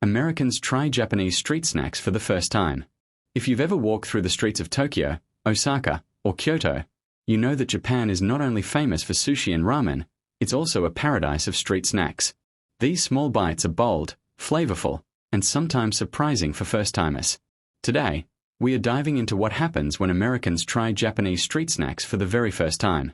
Americans try Japanese street snacks for the first time. If you've ever walked through the streets of Tokyo, Osaka, or Kyoto, you know that Japan is not only famous for sushi and ramen, it's also a paradise of street snacks. These small bites are bold, flavorful, and sometimes surprising for first-timers. Today, we are diving into what happens when Americans try Japanese street snacks for the very first time.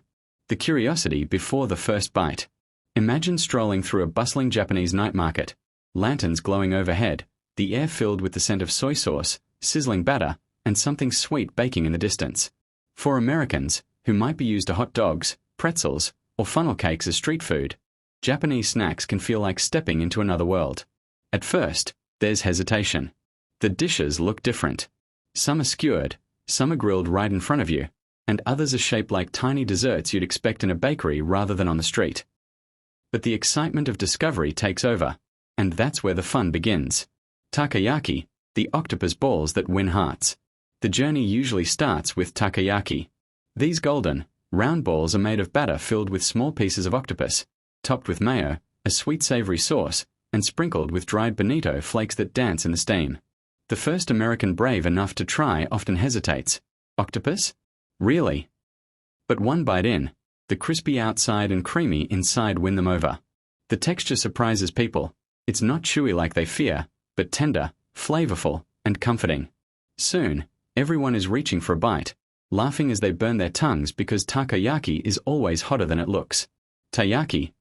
The curiosity before the first bite. Imagine strolling through a bustling Japanese night market, lanterns glowing overhead, the air filled with the scent of soy sauce, sizzling batter, and something sweet baking in the distance. For Americans, who might be used to hot dogs, pretzels, or funnel cakes as street food, Japanese snacks can feel like stepping into another world. At first, there's hesitation. The dishes look different. Some are skewered, some are grilled right in front of you, and others are shaped like tiny desserts you'd expect in a bakery rather than on the street. But the excitement of discovery takes over, and that's where the fun begins. Takoyaki, the octopus balls that win hearts. The journey usually starts with takoyaki. These golden, round balls are made of batter filled with small pieces of octopus, topped with mayo, a sweet savory sauce, and sprinkled with dried bonito flakes that dance in the steam. The first American brave enough to try often hesitates. Octopus? Really? But one bite in, the crispy outside and creamy inside win them over. The texture surprises people. It's not chewy like they fear, but tender, flavorful, and comforting. Soon, everyone is reaching for a bite, laughing as they burn their tongues because takoyaki is always hotter than it looks. Taiyaki,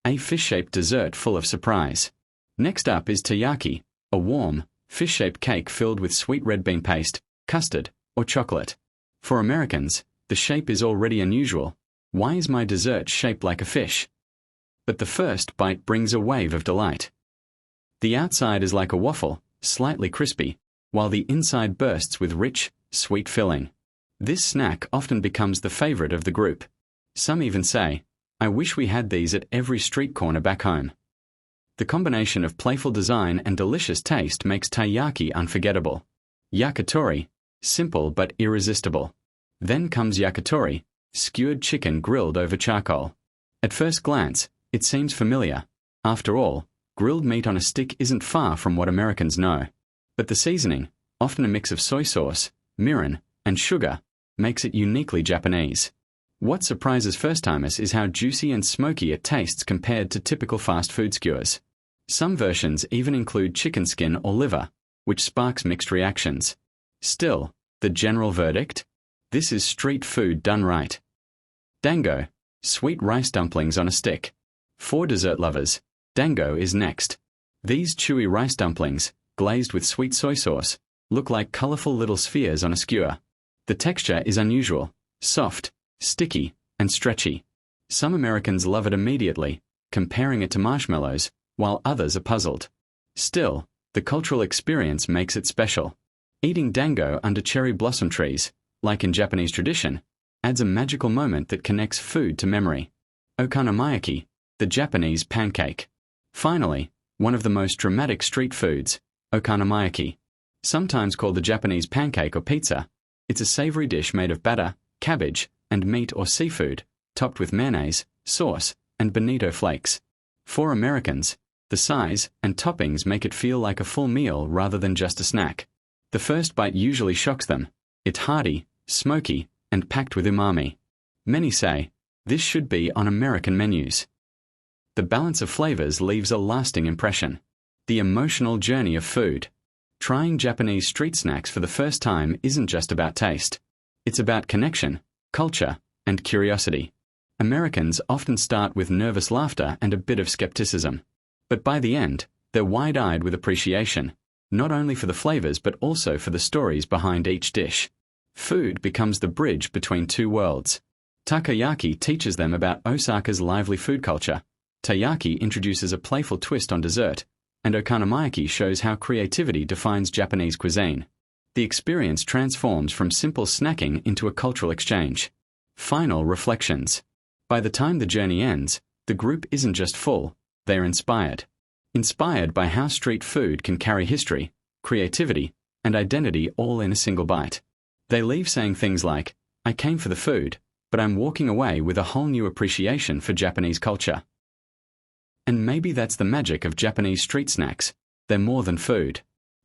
a fish-shaped dessert full of surprise. Next up is taiyaki, a warm, fish-shaped cake filled with sweet red bean paste, custard, or chocolate. For Americans, the shape is already unusual. Why is my dessert shaped like a fish? But the first bite brings a wave of delight. The outside is like a waffle, slightly crispy, while the inside bursts with rich, sweet filling. This snack often becomes the favorite of the group. Some even say, "I wish we had these at every street corner back home." The combination of playful design and delicious taste makes taiyaki unforgettable. Yakitori, simple but irresistible. Then comes yakitori, skewered chicken grilled over charcoal. At first glance, it seems familiar. After all, grilled meat on a stick isn't far from what Americans know. But the seasoning, often a mix of soy sauce, mirin, and sugar, makes it uniquely Japanese. What surprises first-timers is how juicy and smoky it tastes compared to typical fast food skewers. Some versions even include chicken skin or liver, which sparks mixed reactions. Still, the general verdict? This is street food done right. Dango, sweet rice dumplings on a stick. For dessert lovers, dango is next. These chewy rice dumplings, glazed with sweet soy sauce, look like colorful little spheres on a skewer. The texture is unusual, soft, sticky, and stretchy. Some Americans love it immediately, comparing it to marshmallows, while others are puzzled. Still, the cultural experience makes it special. Eating dango under cherry blossom trees, like in Japanese tradition, adds a magical moment that connects food to memory. Okonomiyaki, the Japanese pancake. Finally, one of the most dramatic street foods, okonomiyaki. Sometimes called the Japanese pancake or pizza, it's a savory dish made of batter, cabbage, and meat or seafood, topped with mayonnaise, sauce, and bonito flakes. For Americans, the size and toppings make it feel like a full meal rather than just a snack. The first bite usually shocks them. It's hearty, smoky, and packed with umami. Many say, this should be on American menus. The balance of flavors leaves a lasting impression. The emotional journey of food. Trying Japanese street snacks for the first time isn't just about taste. It's about connection, culture, and curiosity. Americans often start with nervous laughter and a bit of skepticism. But by the end, they're wide-eyed with appreciation, not only for the flavors but also for the stories behind each dish. Food becomes the bridge between two worlds. Takoyaki teaches them about Osaka's lively food culture. Taiyaki introduces a playful twist on dessert, and okonomiyaki shows how creativity defines Japanese cuisine. The experience transforms from simple snacking into a cultural exchange. Final reflections. By the time the journey ends, the group isn't just full, they're inspired. Inspired by how street food can carry history, creativity, and identity all in a single bite. They leave saying things like, "I came for the food, but I'm walking away with a whole new appreciation for Japanese culture." And maybe that's the magic of Japanese street snacks. They're more than food.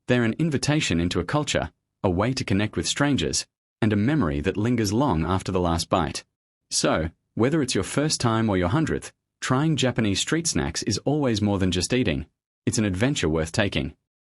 They're an invitation into a culture, a way to connect with strangers, and a memory that lingers long after the last bite. So, whether it's your first time or your 100th, trying Japanese street snacks is always more than just eating. It's an adventure worth taking.